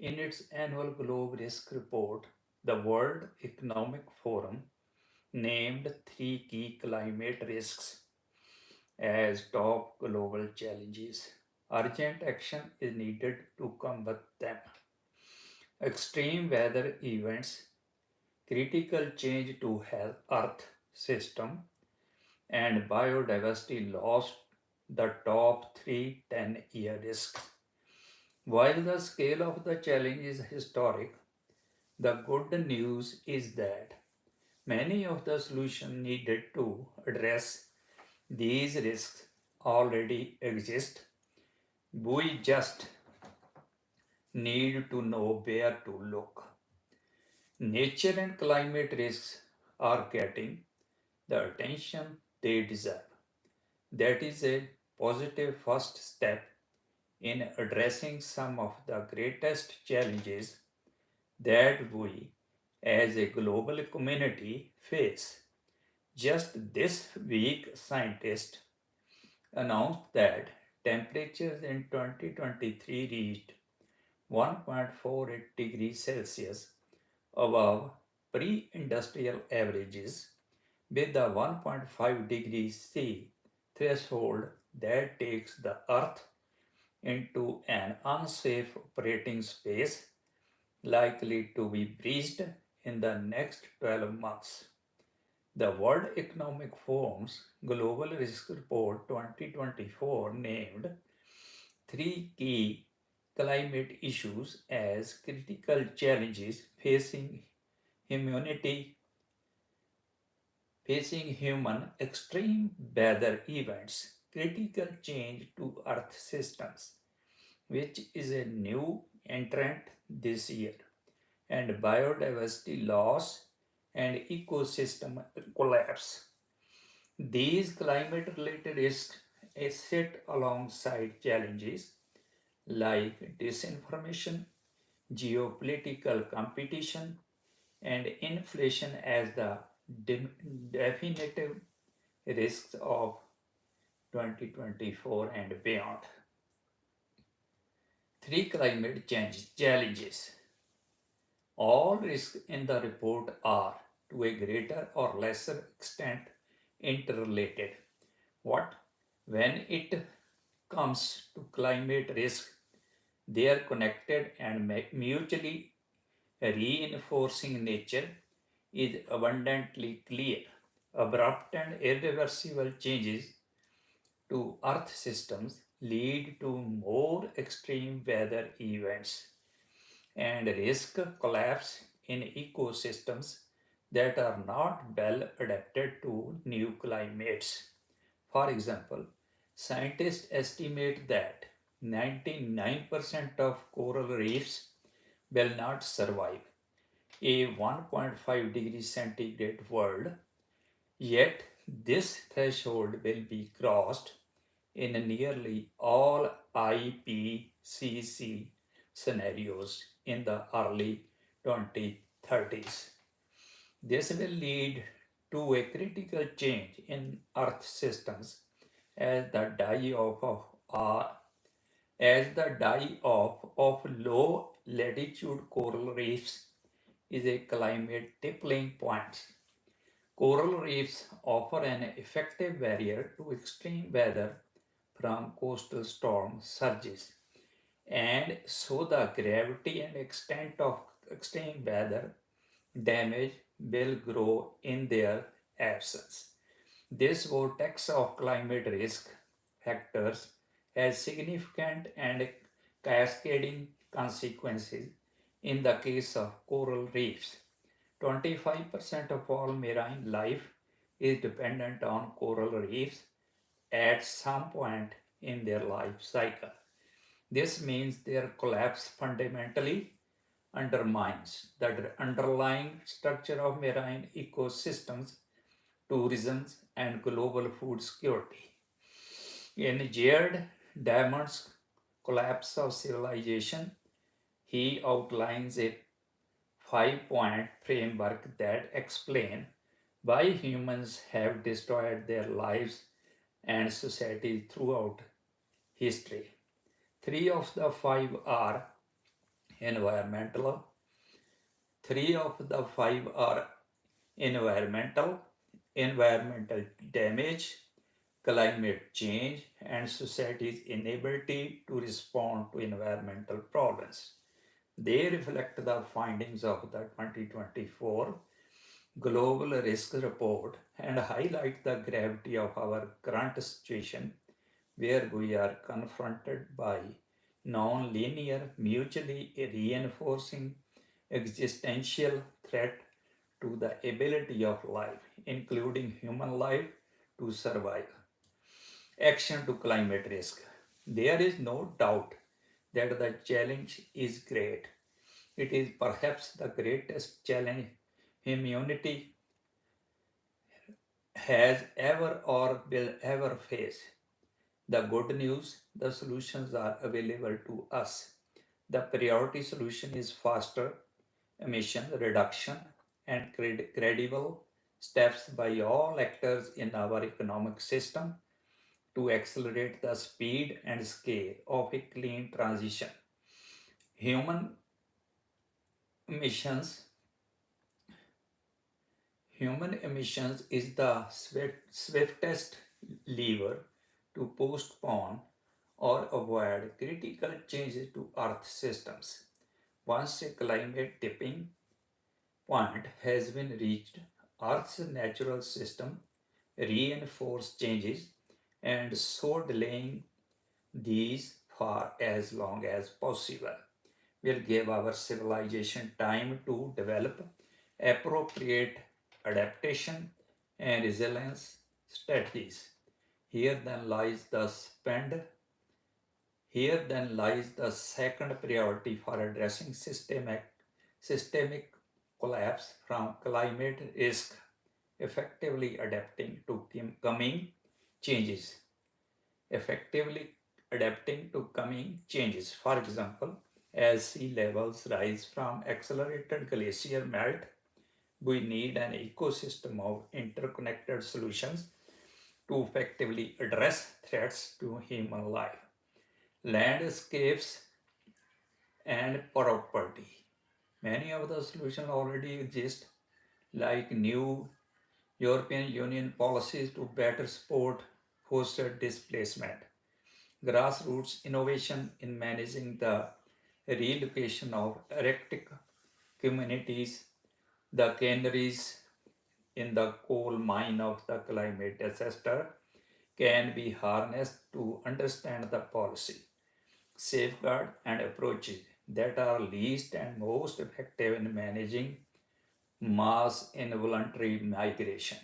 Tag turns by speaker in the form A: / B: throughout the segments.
A: In its annual Globe Risk Report, the World Economic Forum named three key climate risks as top global challenges. Urgent action is needed to combat them. Extreme weather events, critical change to health earth system, and biodiversity loss the top three 10-year risks. While the scale of the challenge is historic, the good news is that many of the solutions needed to address these risks already exist. We just need to know where to look. Nature and climate risks are getting the attention they deserve. That is a positive first step in addressing some of the greatest challenges that we as a global community face. Just this week, scientists announced that temperatures in 2023 reached 1.48 degrees Celsius above pre industrial averages, with the 1.5 degrees C threshold that takes the Earth into an unsafe operating space likely to be breached in the next 12 months. The World Economic Forum's Global Risk Report 2024 named three key climate issues as critical challenges humanity facing human extreme weather events, critical change to earth systems, which is a new entrant this year, and biodiversity loss and ecosystem collapse. These climate related risks sit alongside challenges like disinformation, geopolitical competition, and inflation as the definitive risks of 2024 and beyond. Three climate change challenges. All risks in the report are, to a greater or lesser extent, interrelated. What? When it comes to climate risk, they are connected and mutually reinforcing. Nature is abundantly clear. Abrupt and irreversible changes to Earth systems lead to more extreme weather events and risk collapse in ecosystems that are not well adapted to new climates. For example, scientists estimate that 99% of coral reefs will not survive a 1.5 degrees centigrade world, yet this threshold will be crossed in nearly all IPCC scenarios in the early 2030s. This will lead to a critical change in Earth systems as the die-off of low latitude coral reefs is a climate tipping point. Coral reefs offer an effective barrier to extreme weather from coastal storm surges, and so the gravity and extent of extreme weather damage will grow in their absence. This vortex of climate risk factors has significant and cascading consequences. In the case of coral reefs, 25% of all marine life is dependent on coral reefs at some point in their life cycle. This means their collapse fundamentally undermines the underlying structure of marine ecosystems, tourism, and global food security. In Jared Diamond's Collapse of Civilization, he outlines a 5-point framework that explains why humans have destroyed their lives and societies throughout history. Three of the five are environmental. Three of the five are environmental, environmental damage, climate change, and society's inability to respond to environmental problems. They reflect the findings of the 2024 Global Risk Report and highlight the gravity of our current situation where we are confronted by non-linear, mutually reinforcing existential threat to the ability of life, including human life, to survive. Action to climate risk. There is no doubt that the challenge is great. It is perhaps the greatest challenge humanity has ever or will ever face. The good news, the solutions are available to us. The priority solution is faster emission reduction and credible steps by all actors in our economic system to accelerate the speed and scale of a clean transition. Human emissions Human emissions is the swiftest lever to postpone or avoid critical changes to Earth systems. Once a climate tipping point has been reached, Earth's natural system reinforce changes and so delaying these for as long as possible will give our civilization time to develop appropriate adaptation and resilience strategies. Here then lies the spend. Here then lies the second priority for addressing systemic collapse from climate risk, effectively adapting to coming changes. Effectively adapting to coming changes. For example, as sea levels rise from accelerated glacier melt, we need an ecosystem of interconnected solutions to effectively address threats to human life, landscapes, and property. Many of the solutions already exist, like new European Union policies to better support forced displacement, grassroots innovation in managing the relocation of Arctic communities, the canaries in the coal mine of the climate disaster can be harnessed to understand the policy, safeguard, and approaches that are least and most effective in managing mass involuntary migration.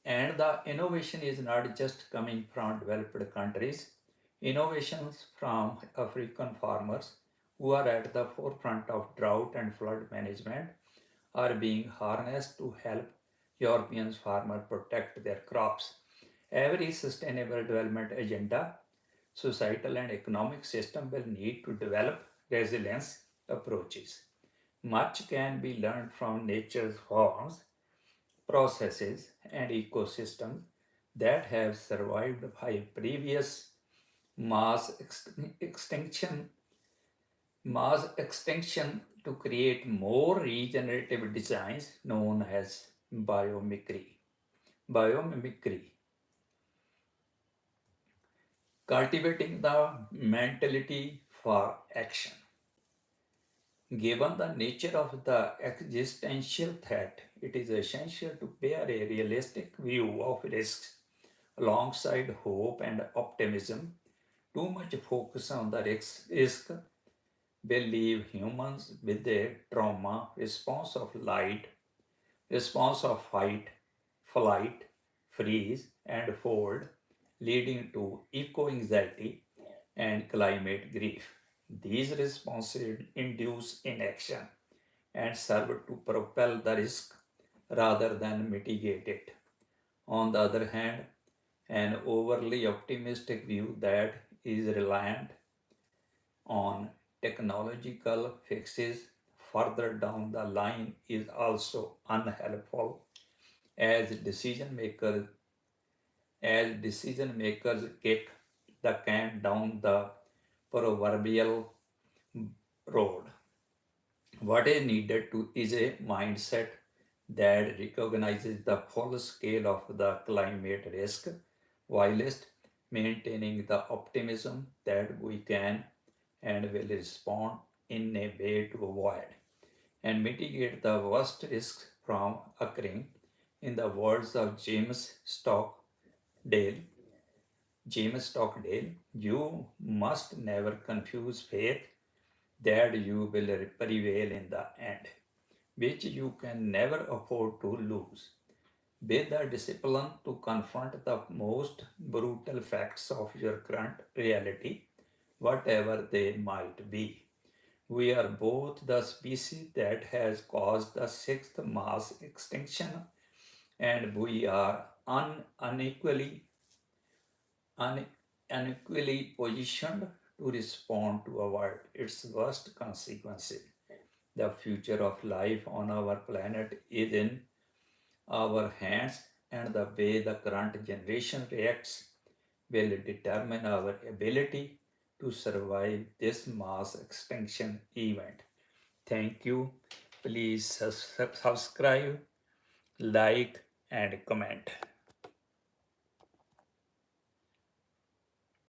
A: And the innovation is not just coming from developed countries, innovations from African farmers who are at the forefront of drought and flood management are being harnessed to help European farmers protect their crops. Every sustainable development agenda, societal and economic system will need to develop resilience approaches. Much can be learned from nature's forms, processes, and ecosystems that have survived by previous mass extinction mass extinction to create more regenerative designs known as biomimicry, cultivating the mentality for action. Given the nature of the existential threat, it is essential to bear a realistic view of risks alongside hope and optimism. Too much focus on the risk will leave humans with a trauma response of fight, flight, freeze, and fold, leading to eco anxiety and climate grief. These responses induce inaction and serve to propel the risk rather than mitigate it. On the other hand, an overly optimistic view that is reliant on technological fixes further down the line is also unhelpful as decision makers kick the can down the proverbial road. What is needed to is a mindset that recognizes the full scale of the climate risk whilst maintaining the optimism that we can and will respond in a way to avoid and mitigate the worst risks from occurring. In the words of James Stockdale, you must never confuse faith that you will prevail in the end, which you can never afford to lose, with the discipline to confront the most brutal facts of your current reality, whatever they might be. We are both the species that has caused the sixth mass extinction, and we are un- unequally positioned to respond to avoid its worst consequences. The future of life on our planet is in our hands, and the way the current generation reacts will determine our ability to survive this mass extinction event. Thank you. Please subscribe, like, and comment.